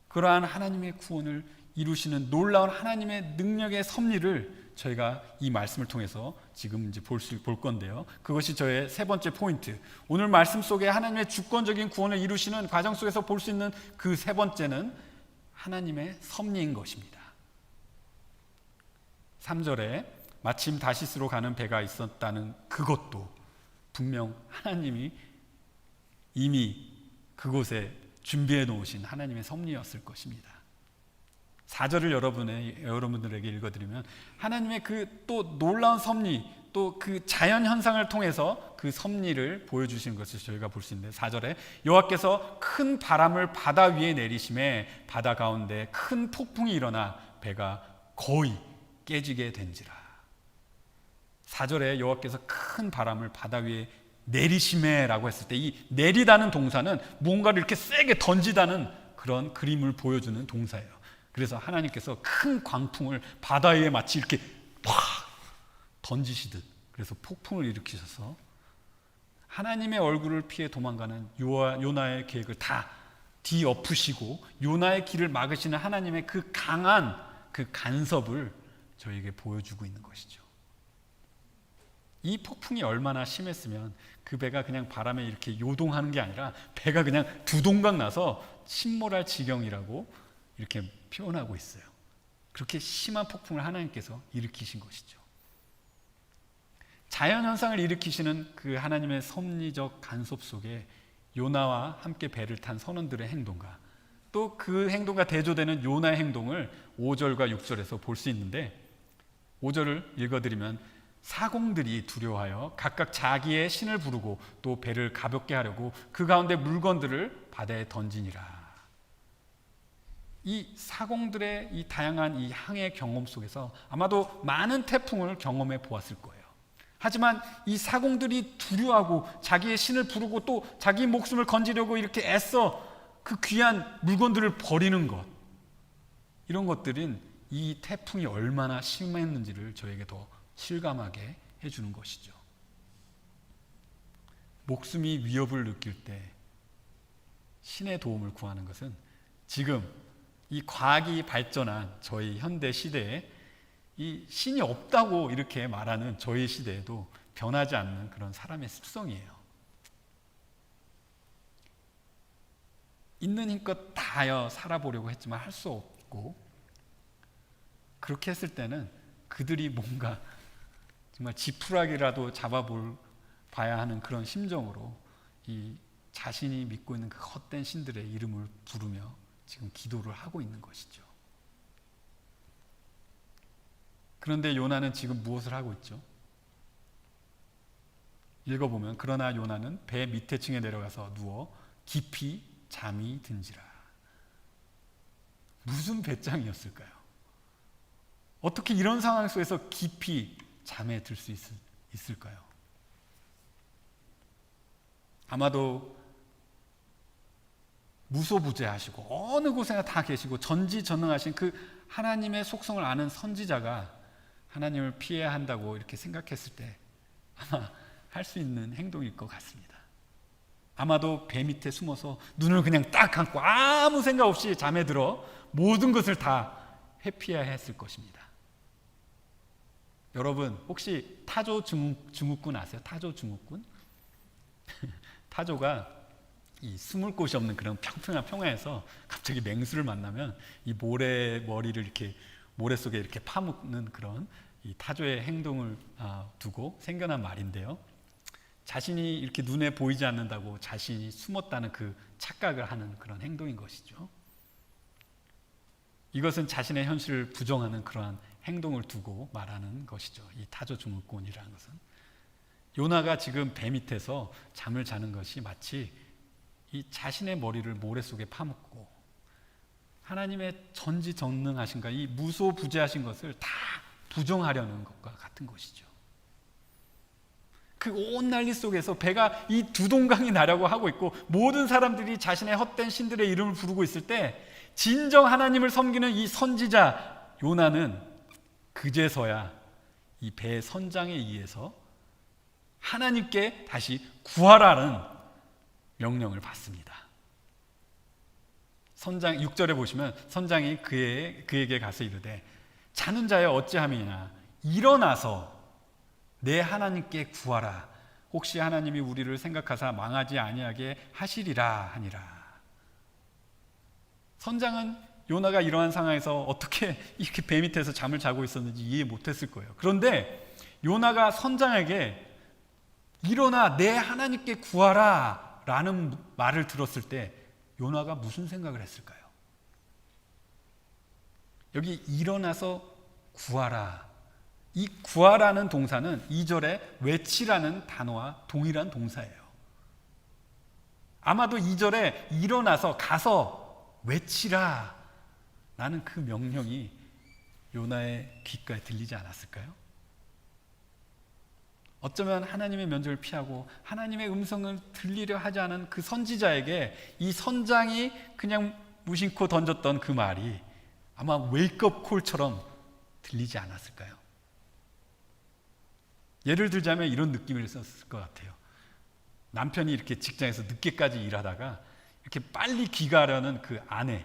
그러한 하나님의 구원을 이루시는 놀라운 하나님의 능력의 섭리를 저희가 이 말씀을 통해서 지금 이제 볼 건데요. 그것이 저의 세 번째 포인트. 오늘 말씀 속에 하나님의 주권적인 구원을 이루시는 과정 속에서 볼 수 있는 그 세 번째는 하나님의 섭리인 것입니다. 3절에 마침 다시스로 가는 배가 있었다는 그것도 분명 하나님이 이미 그곳에 준비해 놓으신 하나님의 섭리였을 것입니다. 4절을 여러분들에게 읽어드리면 하나님의 그 또 놀라운 섭리, 또 그 자연 현상을 통해서 그 섭리를 보여주시는 것을 저희가 볼 수 있는데 4절에 여호와께서 큰 바람을 바다 위에 내리심에 바다 가운데 큰 폭풍이 일어나 배가 거의 깨지게 된지라. 4절에 여호와께서 큰 바람을 바다 위에 내리심에라고 했을 때 이 내리다는 동사는 무언가를 이렇게 세게 던지다는 그런 그림을 보여주는 동사예요. 그래서 하나님께서 큰 광풍을 바다 위에 마치 이렇게 팍 던지시듯 그래서 폭풍을 일으키셔서 하나님의 얼굴을 피해 도망가는 요나의 계획을 다 뒤엎으시고 요나의 길을 막으시는 하나님의 그 강한 그 간섭을 저에게 보여주고 있는 것이죠. 이 폭풍이 얼마나 심했으면 그 배가 그냥 바람에 이렇게 요동하는 게 아니라 배가 그냥 두 동강 나서 침몰할 지경이라고 이렇게 표현하고 있어요. 그렇게 심한 폭풍을 하나님께서 일으키신 것이죠. 자연현상을 일으키시는 그 하나님의 섭리적 간섭 속에 요나와 함께 배를 탄 선원들의 행동과 또 그 행동과 대조되는 요나의 행동을 5절과 6절에서 볼 수 있는데 5절을 읽어드리면 사공들이 두려워하여 각각 자기의 신을 부르고 또 배를 가볍게 하려고 그 가운데 물건들을 바다에 던지니라. 이 사공들의 이 다양한 이 항해 경험 속에서 아마도 많은 태풍을 경험해 보았을 거예요. 하지만 이 사공들이 두려워하고 자기의 신을 부르고 또 자기 목숨을 건지려고 이렇게 애써 그 귀한 물건들을 버리는 것, 이런 것들은 이 태풍이 얼마나 심했는지를 저에게 더 실감하게 해주는 것이죠. 목숨이 위협을 느낄 때 신의 도움을 구하는 것은 지금 이 과학이 발전한 저희 현대 시대에 이 신이 없다고 이렇게 말하는 저희 시대에도 변하지 않는 그런 사람의 습성이에요. 있는 힘껏 다하여 살아보려고 했지만 할 수 없고, 그렇게 했을 때는 그들이 뭔가 정말 지푸라기라도 잡아봐야 하는 그런 심정으로 이 자신이 믿고 있는 그 헛된 신들의 이름을 부르며 지금 기도를 하고 있는 것이죠. 그런데 요나는 지금 무엇을 하고 있죠? 읽어보면, 그러나 요나는 배 밑에 층에 내려가서 누워 깊이 잠이 든지라. 무슨 배짱이었을까요? 어떻게 이런 상황 속에서 깊이 잠에 들 수 있을까요? 아마도 무소부재하시고 어느 곳에나 다 계시고 전지전능하신 그 하나님의 속성을 아는 선지자가 하나님을 피해야 한다고 이렇게 생각했을 때 아마 할 수 있는 행동일 것 같습니다. 아마도 배 밑에 숨어서 눈을 그냥 딱 감고 아무 생각 없이 잠에 들어 모든 것을 다 회피해야 했을 것입니다. 여러분, 혹시 타조 증후군 아세요? 타조 증후군? 타조가 이 숨을 곳이 없는 그런 평평한 평야에서 갑자기 맹수를 만나면 이 모래 머리를 이렇게 모래 속에 이렇게 파묻는 그런 이 타조의 행동을 두고 생겨난 말인데요. 자신이 이렇게 눈에 보이지 않는다고 자신이 숨었다는 그 착각을 하는 그런 행동인 것이죠. 이것은 자신의 현실을 부정하는 그러한 행동을 두고 말하는 것이죠. 이 타조 증후군이라는 것은. 요나가 지금 배 밑에서 잠을 자는 것이 마치 이 자신의 머리를 모래 속에 파묻고 하나님의 전지전능하신가, 이 무소부재하신 것을 다 부정하려는 것과 같은 것이죠. 그 온 난리 속에서 배가 이 두 동강이 나려고 하고 있고 모든 사람들이 자신의 헛된 신들의 이름을 부르고 있을 때 진정 하나님을 섬기는 이 선지자 요나는 그제서야 이 배 선장에 의해서 하나님께 다시 구하라는 명령을 받습니다. 선장 6절에 보시면 선장이 그에게 가서 이르되 자는 자여 어찌함이냐 일어나서 내 하나님께 구하라. 혹시 하나님이 우리를 생각하사 망하지 아니하게 하시리라 하니라. 선장은 요나가 이러한 상황에서 어떻게 이렇게 배 밑에서 잠을 자고 있었는지 이해 못했을 거예요. 그런데 요나가 선장에게 일어나 내 하나님께 구하라 라는 말을 들었을 때 요나가 무슨 생각을 했을까요? 여기 일어나서 구하라, 이 구하라는 동사는 2절에 외치라는 단어와 동일한 동사예요. 아마도 2절에 일어나서 가서 외치라 라는 그 명령이 요나의 귓가에 들리지 않았을까요? 어쩌면 하나님의 면접을 피하고 하나님의 음성을 들리려 하지 않은 그 선지자에게 이 선장이 그냥 무심코 던졌던 그 말이 아마 웨이크업 콜처럼 들리지 않았을까요? 예를 들자면 이런 느낌을 썼을 것 같아요. 남편이 이렇게 직장에서 늦게까지 일하다가 이렇게 빨리 귀가하려는 그 아내,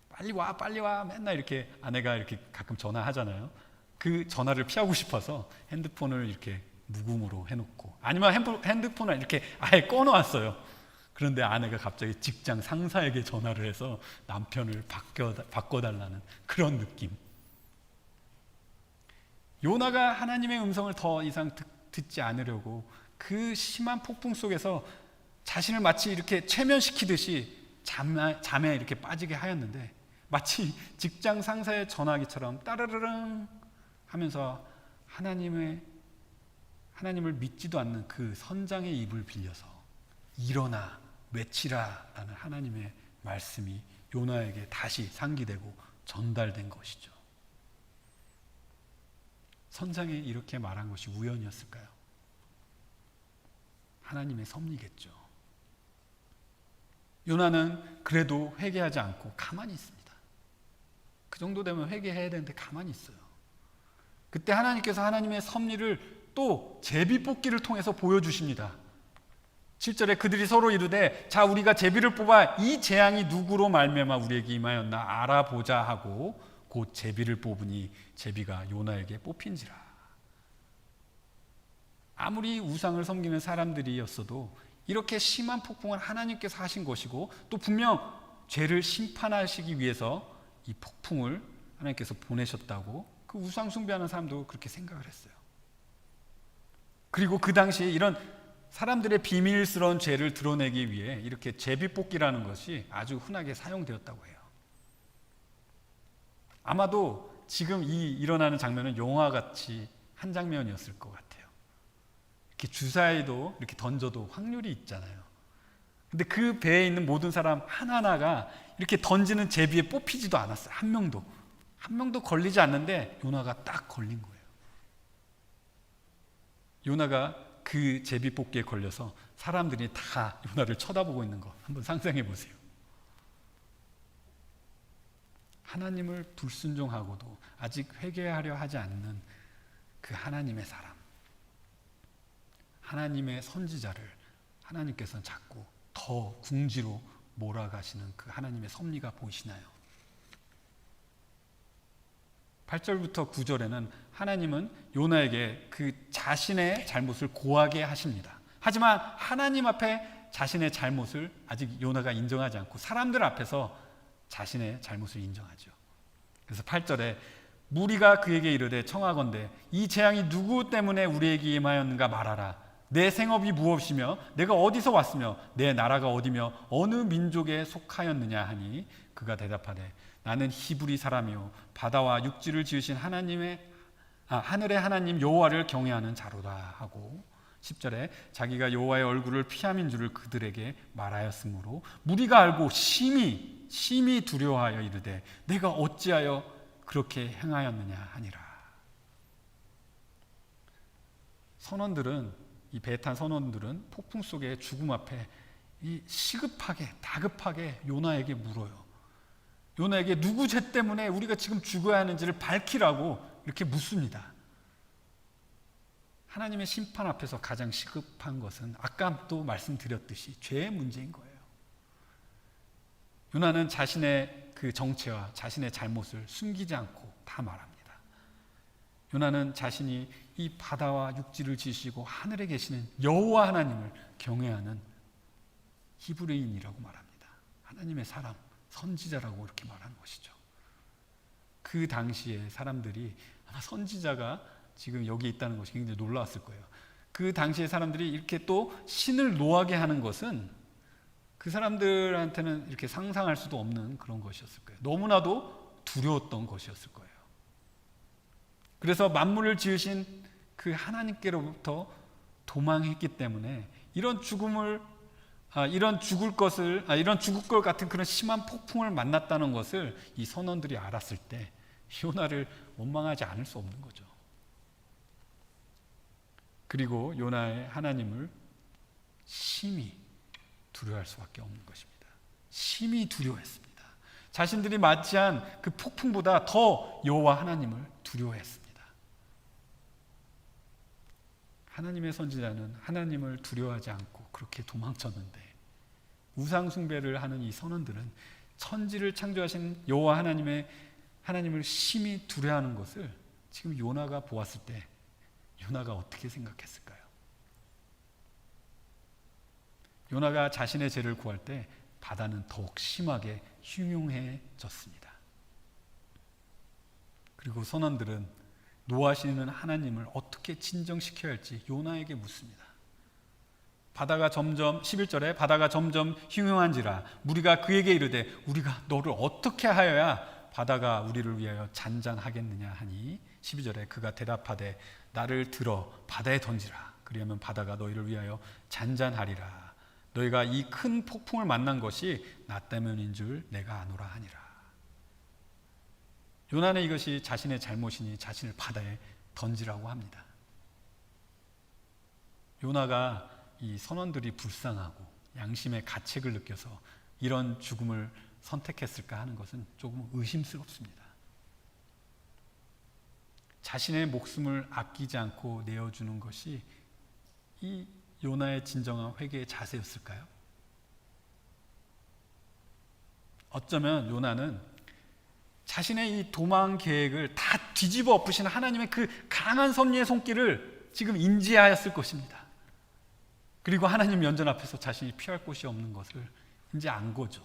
빨리 와 맨날 이렇게 아내가 이렇게 가끔 전화하잖아요. 그 전화를 피하고 싶어서 핸드폰을 이렇게 무음으로 해놓고 아니면 핸드폰을 이렇게 아예 꺼놓았어요. 그런데 아내가 갑자기 직장 상사에게 전화를 해서 남편을 바꿔달라는 그런 느낌. 요나가 하나님의 음성을 더 이상 듣지 않으려고 그 심한 폭풍 속에서 자신을 마치 이렇게 최면시키듯이 잠에 이렇게 빠지게 하였는데 마치 직장 상사의 전화기처럼 따르르릉 하면서 하나님을 믿지도 않는 그 선장의 입을 빌려서 일어나 외치라 라는 하나님의 말씀이 요나에게 다시 상기되고 전달된 것이죠. 선장이 이렇게 말한 것이 우연이었을까요? 하나님의 섭리겠죠. 요나는 그래도 회개하지 않고 가만히 있습니다. 그 정도 되면 회개해야 되는데 가만히 있어요. 그때 하나님께서 하나님의 섭리를 또 제비뽑기를 통해서 보여주십니다. 7절에 그들이 서로 이르되 자 우리가 제비를 뽑아 이 재앙이 누구로 말미암아 우리에게 임하였나 알아보자 하고 곧 제비를 뽑으니 제비가 요나에게 뽑힌지라. 아무리 우상을 섬기는 사람들이었어도 이렇게 심한 폭풍을 하나님께서 하신 것이고, 또 분명 죄를 심판하시기 위해서 이 폭풍을 하나님께서 보내셨다고 그 우상 숭배하는 사람도 그렇게 생각을 했어요. 그리고 그 당시에 이런 사람들의 비밀스러운 죄를 드러내기 위해 이렇게 제비뽑기라는 것이 아주 흔하게 사용되었다고 해요. 아마도 지금 이 일어나는 장면은 영화같이 한 장면이었을 것 같아요. 이렇게 주사위도 이렇게 던져도 확률이 있잖아요. 근데 그 배에 있는 모든 사람 하나하나가 이렇게 던지는 제비에 뽑히지도 않았어요. 한 명도 걸리지 않는데 요나가 딱 걸린 거예요. 요나가 그 제비 뽑기에 걸려서 사람들이 다 요나를 쳐다보고 있는 거 한번 상상해 보세요. 하나님을 불순종하고도 아직 회개하려 하지 않는 그 하나님의 사람, 하나님의 선지자를 하나님께서는 자꾸 더 궁지로 몰아가시는 그 하나님의 섭리가 보이시나요? 8절부터 9절에는 하나님은 요나에게 그 자신의 잘못을 고하게 하십니다. 하지만 하나님 앞에 자신의 잘못을 아직 요나가 인정하지 않고 사람들 앞에서 자신의 잘못을 인정하죠. 그래서 8절에 무리가 그에게 이르되 청하건대 이 재앙이 누구 때문에 우리에게 임하였는가 말하라. 내 생업이 무엇이며 내가 어디서 왔으며 내 나라가 어디며 어느 민족에 속하였느냐 하니 그가 대답하되 나는 히브리 사람이요 바다와 육지를 지으신 하늘의 하나님 여호와를 경외하는 자로다 하고 10절에 자기가 여호와의 얼굴을 피함인 줄을 그들에게 말하였으므로 무리가 알고 심히 두려워하여 이르되 내가 어찌하여 그렇게 행하였느냐 하니라. 이 배에 탄 선원들은 폭풍 속의 죽음 앞에 다급하게 요나에게 물어요. 요나에게 누구 죄 때문에 우리가 지금 죽어야 하는지를 밝히라고 이렇게 묻습니다. 하나님의 심판 앞에서 가장 시급한 것은 아까도 말씀드렸듯이 죄의 문제인 거예요. 요나는 자신의 그 정체와 자신의 잘못을 숨기지 않고 다 말합니다. 요나는 자신이 이 바다와 육지를 지으시고 하늘에 계시는 여호와 하나님을 경외하는 히브리인이라고 말합니다. 하나님의 사람, 선지자라고 이렇게 말하는 것이죠. 그 당시에 사람들이 아마 선지자가 지금 여기 있다는 것이 굉장히 놀라웠을 거예요. 그 당시에 사람들이 이렇게 또 신을 노하게 하는 것은 그 사람들한테는 이렇게 상상할 수도 없는 그런 것이었을 거예요. 너무나도 두려웠던 것이었을 거예요. 그래서 만물을 지으신 그 하나님께로부터 도망했기 때문에 이런 죽을 것 같은 그런 심한 폭풍을 만났다는 것을 이 선원들이 알았을 때 요나를 원망하지 않을 수 없는 거죠. 그리고 요나의 하나님을 심히 두려워할 수밖에 없는 것입니다. 심히 두려워했습니다. 자신들이 맞이한 그 폭풍보다 더 여호와 하나님을 두려워했습니다. 하나님의 선지자는 하나님을 두려워하지 않고 그렇게 도망쳤는데 우상 숭배를 하는 이 선원들은 천지를 창조하신 여호와 하나님을 심히 두려워하는 것을 지금 요나가 보았을 때 요나가 어떻게 생각했을까요? 요나가 자신의 죄를 구할 때 바다는 더욱 심하게 흉흉해졌습니다. 그리고 선원들은 노하시는 하나님을 어떻게 진정시켜야 할지 요나에게 묻습니다. 11절에 바다가 점점 흉흉한지라 무리가 그에게 이르되 우리가 너를 어떻게 하여야 바다가 우리를 위하여 잔잔하겠느냐 하니 12절에 그가 대답하되 나를 들어 바다에 던지라. 그리하면 바다가 너희를 위하여 잔잔하리라. 너희가 이 큰 폭풍을 만난 것이 나 때문인 줄 내가 아노라 하니라. 요나는 이것이 자신의 잘못이니 자신을 바다에 던지라고 합니다. 요나가 이 선원들이 불쌍하고 양심의 가책을 느껴서 이런 죽음을 선택했을까 하는 것은 조금 의심스럽습니다. 자신의 목숨을 아끼지 않고 내어주는 것이 이 요나의 진정한 회개의 자세였을까요? 어쩌면 요나는 자신의 이 도망 계획을 다 뒤집어 엎으시는 하나님의 그 강한 섭리의 손길을 지금 인지하였을 것입니다. 그리고 하나님 면전 앞에서 자신이 피할 곳이 없는 것을 이제 안 거죠.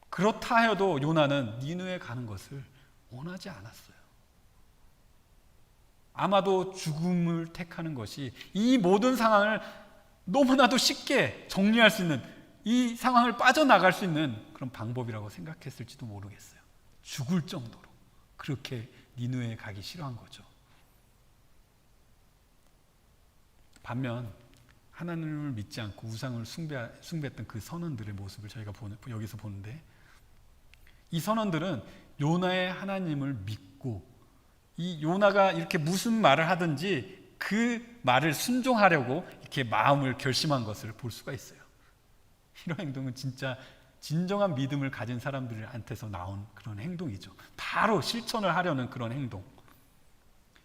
그렇다 하여도 요나는 니느웨에 가는 것을 원하지 않았어요. 아마도 죽음을 택하는 것이 이 모든 상황을 너무나도 쉽게 정리할 수 있는, 이 상황을 빠져나갈 수 있는 그런 방법이라고 생각했을지도 모르겠어요. 죽을 정도로 그렇게 니느웨에 가기 싫어한 거죠. 반면 하나님을 믿지 않고 우상을 숭배했던 그 선원들의 모습을 저희가 여기서 보는데, 이 선원들은 요나의 하나님을 믿고 이 요나가 이렇게 무슨 말을 하든지 그 말을 순종하려고 이렇게 마음을 결심한 것을 볼 수가 있어요. 이런 행동은 진짜 진정한 믿음을 가진 사람들한테서 나온 그런 행동이죠. 바로 실천을 하려는 그런 행동.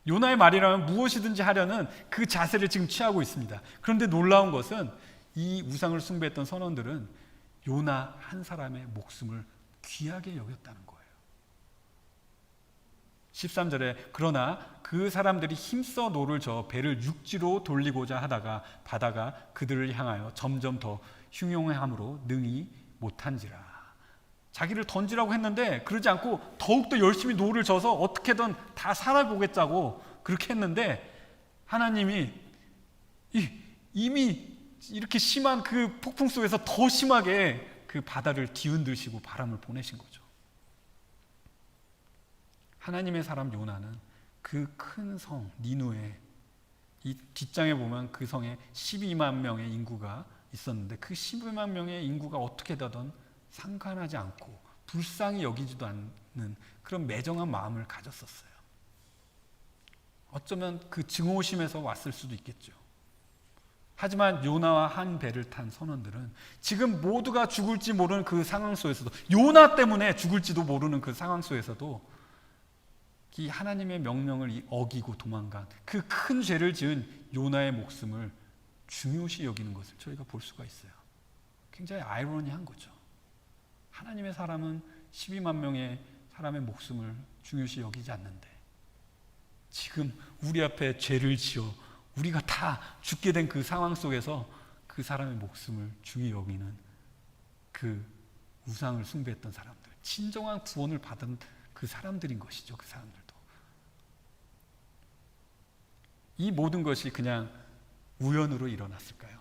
요나의 말이라면 무엇이든지 하려는 그 자세를 지금 취하고 있습니다. 그런데 놀라운 것은 이 우상을 숭배했던 선원들은 요나 한 사람의 목숨을 귀하게 여겼다는 거예요. 13절에 그러나 그 사람들이 힘써 노를 저어 배를 육지로 돌리고자 하다가 바다가 그들을 향하여 점점 더 흉용함으로 능히 못한지라. 자기를 던지라고 했는데 그러지 않고 더욱더 열심히 노를 져서 어떻게든 다 살아보겠다고 그렇게 했는데, 하나님이 이미 이렇게 심한 그 폭풍 속에서 더 심하게 그 바다를 뒤흔드시고 바람을 보내신 거죠. 하나님의 사람 요나는 그 큰 성 니느웨, 이 뒷장에 보면 그 성에 12만 명의 인구가 있었는데 그 12만 명의 인구가 어떻게 되든 상관하지 않고 불쌍히 여기지도 않는 그런 매정한 마음을 가졌었어요. 어쩌면 그 증오심에서 왔을 수도 있겠죠. 하지만 요나와 한 배를 탄 선원들은 지금 모두가 죽을지 모르는 그 상황 속에서도, 요나 때문에 죽을지도 모르는 그 상황 속에서도 이 하나님의 명령을 어기고 도망간 그 큰 죄를 지은 요나의 목숨을 중요시 여기는 것을 저희가 볼 수가 있어요. 굉장히 아이러니한 거죠. 하나님의 사람은 12만 명의 사람의 목숨을 중요시 여기지 않는데 지금 우리 앞에 죄를 지어 우리가 다 죽게 된 그 상황 속에서 그 사람의 목숨을 중히 여기는 그 우상을 숭배했던 사람들, 진정한 구원을 받은 그 사람들인 것이죠. 그 사람들도. 이 모든 것이 그냥 우연으로 일어났을까요?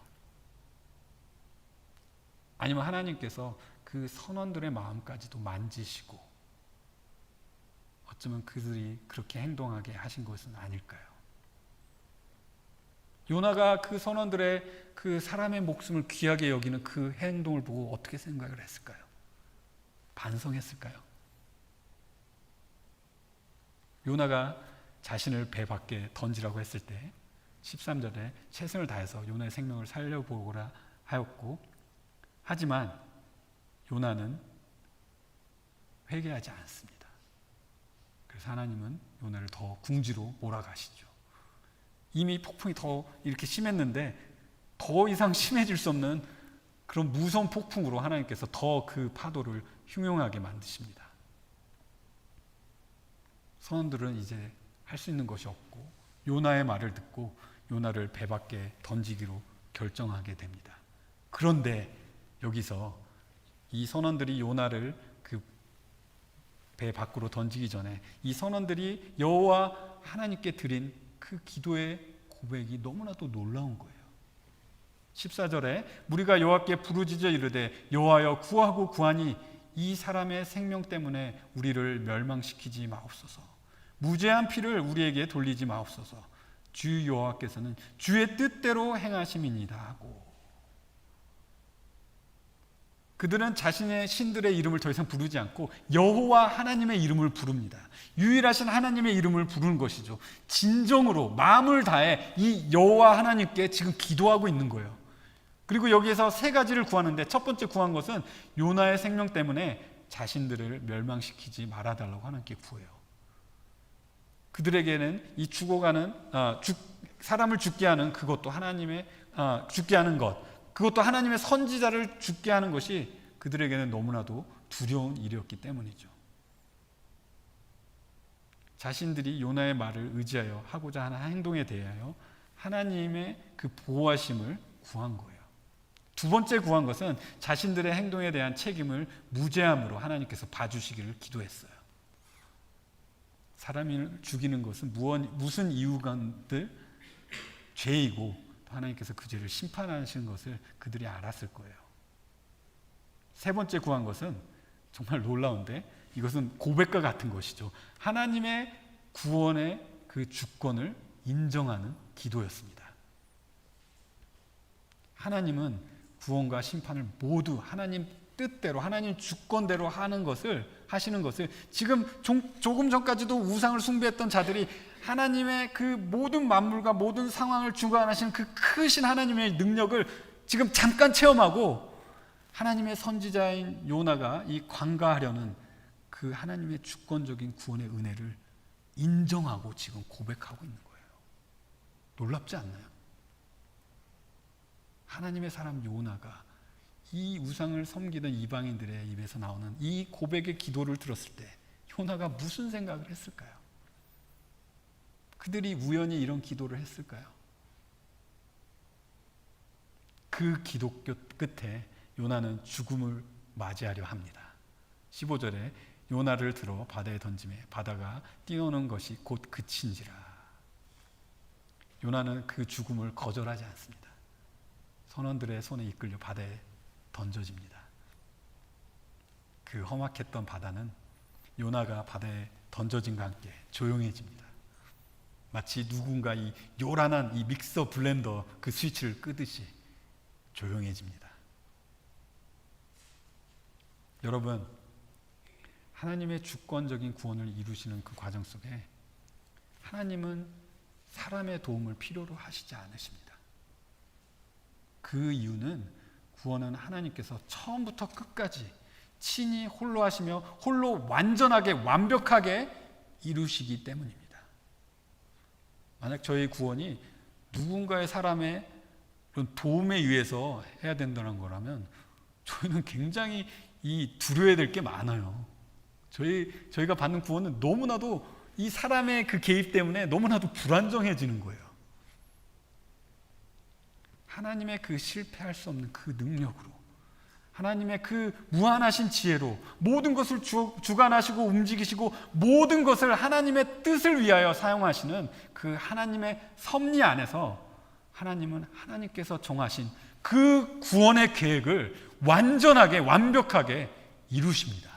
아니면 하나님께서 그 선원들의 마음까지도 만지시고 어쩌면 그들이 그렇게 행동하게 하신 것은 아닐까요? 요나가 그 선원들의 그 사람의 목숨을 귀하게 여기는 그 행동을 보고 어떻게 생각을 했을까요? 반성했을까요? 요나가 자신을 배 밖에 던지라고 했을 때 13절에 최선을 다해서 요나의 생명을 살려보고라 하였고, 하지만 요나는 회개하지 않습니다. 그래서 하나님은 요나를 더 궁지로 몰아가시죠. 이미 폭풍이 더 이렇게 심했는데 더 이상 심해질 수 없는 그런 무서운 폭풍으로 하나님께서 더 그 파도를 흉용하게 만드십니다. 선원들은 이제 할 수 있는 것이 없고 요나의 말을 듣고 요나를 배 밖에 던지기로 결정하게 됩니다. 그런데 여기서 이 선원들이 요나를 그 배 밖으로 던지기 전에 이 선원들이 여호와 하나님께 드린 그 기도의 고백이 너무나도 놀라운 거예요. 14절에 무리가 여호와께 부르짖어 이르되 여호와여 구하고 구하니 이 사람의 생명 때문에 우리를 멸망시키지 마옵소서. 무죄한 피를 우리에게 돌리지 마옵소서. 주 여호와께서는 주의 뜻대로 행하심이니이다 하고, 그들은 자신의 신들의 이름을 더 이상 부르지 않고 여호와 하나님의 이름을 부릅니다. 유일하신 하나님의 이름을 부르는 것이죠. 진정으로 마음을 다해 이 여호와 하나님께 지금 기도하고 있는 거예요. 그리고 여기에서 세 가지를 구하는데 첫 번째 구한 것은 요나의 생명 때문에 자신들을 멸망시키지 말아달라고 하나님께 구해요. 그들에게는 이 죽어가는 사람을 죽게 하는 그것도 하나님의 죽게 하는 것, 그것도 하나님의 선지자를 죽게 하는 것이 그들에게는 너무나도 두려운 일이었기 때문이죠. 자신들이 요나의 말을 의지하여 하고자 하는 행동에 대하여 하나님의 그 보호하심을 구한 거예요. 두 번째 구한 것은 자신들의 행동에 대한 책임을 무죄함으로 하나님께서 봐주시기를 기도했어요. 사람을 죽이는 것은 무슨 이유간들 죄이고 하나님께서 그 죄를 심판하시는 것을 그들이 알았을 거예요. 세 번째 구한 것은 정말 놀라운데 이것은 고백과 같은 것이죠. 하나님의 구원의 그 주권을 인정하는 기도였습니다. 하나님은 구원과 심판을 모두 하나님 뜻대로 하나님 주권대로 하시는 것을 지금 조금 전까지도 우상을 숭배했던 자들이 하나님의 그 모든 만물과 모든 상황을 주관하시는 그 크신 하나님의 능력을 지금 잠깐 체험하고 하나님의 선지자인 요나가 이 관가하려는 그 하나님의 주권적인 구원의 은혜를 인정하고 지금 고백하고 있는 거예요. 놀랍지 않나요? 하나님의 사람 요나가 이 우상을 섬기던 이방인들의 입에서 나오는 이 고백의 기도를 들었을 때 요나가 무슨 생각을 했을까요? 그들이 우연히 이런 기도를 했을까요? 그 기도 끝에 요나는 죽음을 맞이하려 합니다. 15절에 요나를 들어 바다에 던지매 바다가 뛰어오는 것이 곧 그친지라. 요나는 그 죽음을 거절하지 않습니다. 선원들의 손에 이끌려 바다에 던져집니다. 그 험악했던 바다는 요나가 바다에 던져진과 함께 조용해집니다. 마치 누군가 이 요란한 이 믹서 블렌더 그 스위치를 끄듯이 조용해집니다. 여러분, 하나님의 주권적인 구원을 이루시는 그 과정 속에 하나님은 사람의 도움을 필요로 하시지 않으십니다. 그 이유는 구원은 하나님께서 처음부터 끝까지 친히 홀로 하시며 홀로 완전하게 완벽하게 이루시기 때문입니다. 만약 저희 구원이 누군가의 사람의 그런 도움에 의해서 해야 된다는 거라면 저희는 굉장히 두려워야 될 게 많아요. 저희가 받는 구원은 너무나도 이 사람의 그 개입 때문에 너무나도 불안정해지는 거예요. 하나님의 그 실패할 수 없는 그 능력으로, 하나님의 그 무한하신 지혜로 모든 것을 주관하시고 움직이시고 모든 것을 하나님의 뜻을 위하여 사용하시는 그 하나님의 섭리 안에서 하나님은 하나님께서 정하신 그 구원의 계획을 완전하게 완벽하게 이루십니다.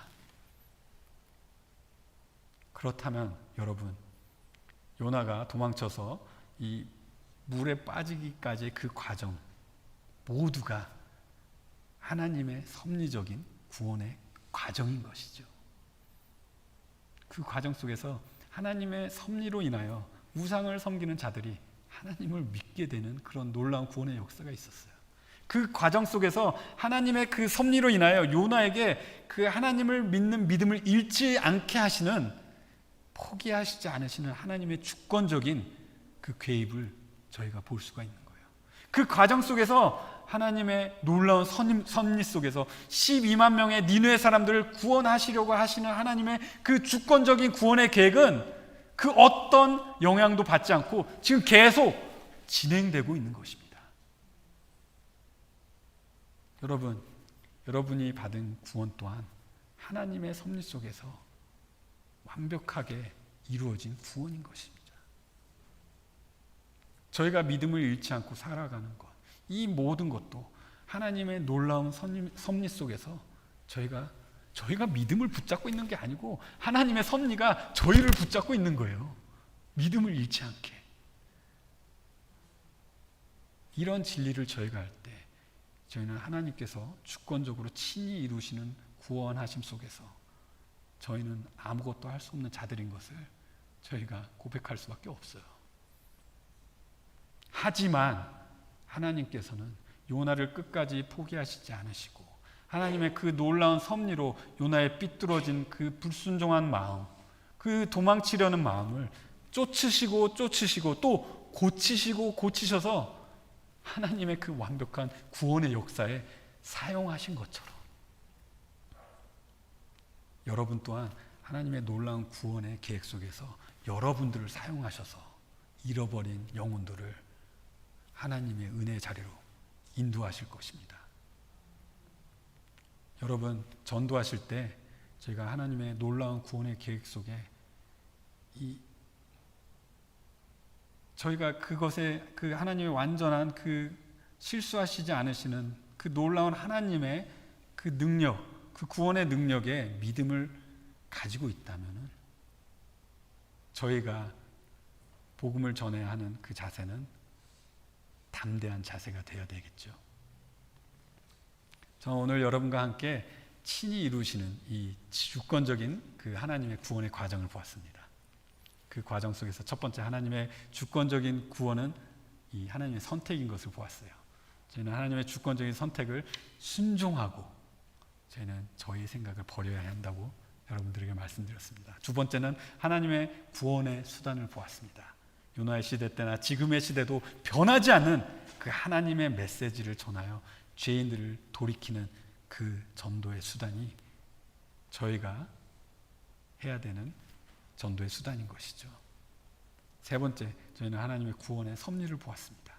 그렇다면 여러분, 요나가 도망쳐서 이 물에 빠지기까지의 그 과정 모두가 하나님의 섭리적인 구원의 과정인 것이죠. 그 과정 속에서 하나님의 섭리로 인하여 우상을 섬기는 자들이 하나님을 믿게 되는 그런 놀라운 구원의 역사가 있었어요. 그 과정 속에서 하나님의 그 섭리로 인하여 요나에게 그 하나님을 믿는 믿음을 잃지 않게 하시는, 포기하시지 않으시는 하나님의 주권적인 그 개입을 저희가 볼 수가 있는 거예요. 그 과정 속에서 하나님의 놀라운 섭리 속에서 12만 명의 니느웨 사람들을 구원하시려고 하시는 하나님의 그 주권적인 구원의 계획은 그 어떤 영향도 받지 않고 지금 계속 진행되고 있는 것입니다. 여러분, 여러분이 받은 구원 또한 하나님의 섭리 속에서 완벽하게 이루어진 구원인 것입니다. 저희가 믿음을 잃지 않고 살아가는 것, 이 모든 것도 하나님의 놀라운 섭리 속에서 저희가 믿음을 붙잡고 있는 게 아니고 하나님의 섭리가 저희를 붙잡고 있는 거예요. 믿음을 잃지 않게. 이런 진리를 저희가 할 때 저희는 하나님께서 주권적으로 친히 이루시는 구원하심 속에서 저희는 아무것도 할 수 없는 자들인 것을 저희가 고백할 수밖에 없어요. 하지만 하나님께서는 요나를 끝까지 포기하시지 않으시고 하나님의 그 놀라운 섭리로 요나의 삐뚤어진 그 불순종한 마음, 그 도망치려는 마음을 쫓으시고 또 고치셔서 하나님의 그 완벽한 구원의 역사에 사용하신 것처럼 여러분 또한 하나님의 놀라운 구원의 계획 속에서 여러분들을 사용하셔서 잃어버린 영혼들을 하나님의 은혜의 자리로 인도하실 것입니다. 여러분, 전도하실 때 저희가 하나님의 놀라운 구원의 계획 속에 저희가 그것에 그 하나님의 완전한 그 실수하시지 않으시는 그 놀라운 하나님의 그 능력, 그 구원의 능력에 믿음을 가지고 있다면 저희가 복음을 전해야 하는 그 자세는 담대한 자세가 되어야 되겠죠. 저는 오늘 여러분과 함께 친히 이루시는 이 주권적인 그 하나님의 구원의 과정을 보았습니다. 그 과정 속에서 첫 번째 하나님의 주권적인 구원은 이 하나님의 선택인 것을 보았어요. 저희는 하나님의 주권적인 선택을 순종하고 저희는 저희의 생각을 버려야 한다고 여러분들에게 말씀드렸습니다. 두 번째는 하나님의 구원의 수단을 보았습니다. 요나의 시대 때나 지금의 시대도 변하지 않는 그 하나님의 메시지를 전하여 죄인들을 돌이키는 그 전도의 수단이 저희가 해야 되는 전도의 수단인 것이죠. 세 번째, 저희는 하나님의 구원의 섭리를 보았습니다.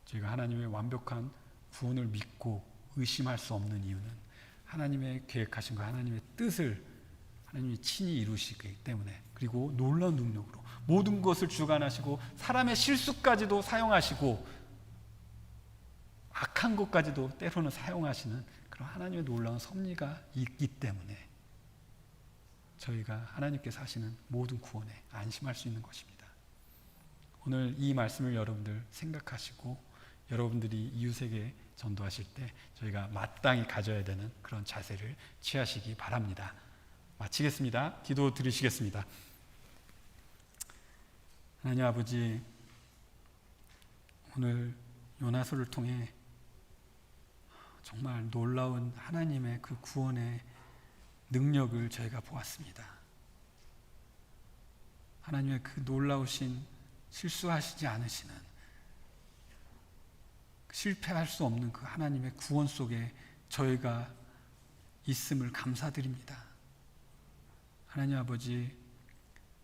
저희가 하나님의 완벽한 구원을 믿고 의심할 수 없는 이유는 하나님의 계획하신 것, 하나님의 뜻을 하나님이 친히 이루시기 때문에, 그리고 놀라운 능력으로 모든 것을 주관하시고 사람의 실수까지도 사용하시고 악한 것까지도 때로는 사용하시는 그런 하나님의 놀라운 섭리가 있기 때문에 저희가 하나님께서 하시는 모든 구원에 안심할 수 있는 것입니다. 오늘 이 말씀을 여러분들 생각하시고 여러분들이 이웃에게 전도하실 때 저희가 마땅히 가져야 되는 그런 자세를 취하시기 바랍니다. 마치겠습니다. 기도 드리시겠습니다. 하나님 아버지, 오늘 요나서를 통해 정말 놀라운 하나님의 그 구원의 능력을 저희가 보았습니다. 하나님의 그 놀라우신 실수하시지 않으시는, 실패할 수 없는 그 하나님의 구원 속에 저희가 있음을 감사드립니다. 하나님 아버지,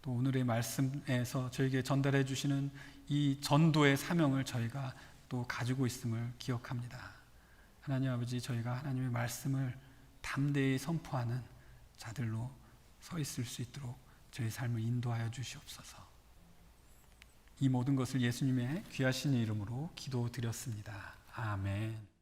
또 오늘의 말씀에서 저에게 전달해 주시는 이 전도의 사명을 저희가 또 가지고 있음을 기억합니다. 하나님 아버지, 저희가 하나님의 말씀을 담대히 선포하는 자들로 서 있을 수 있도록 저희 삶을 인도하여 주시옵소서. 이 모든 것을 예수님의 귀하신 이름으로 기도드렸습니다. 아멘.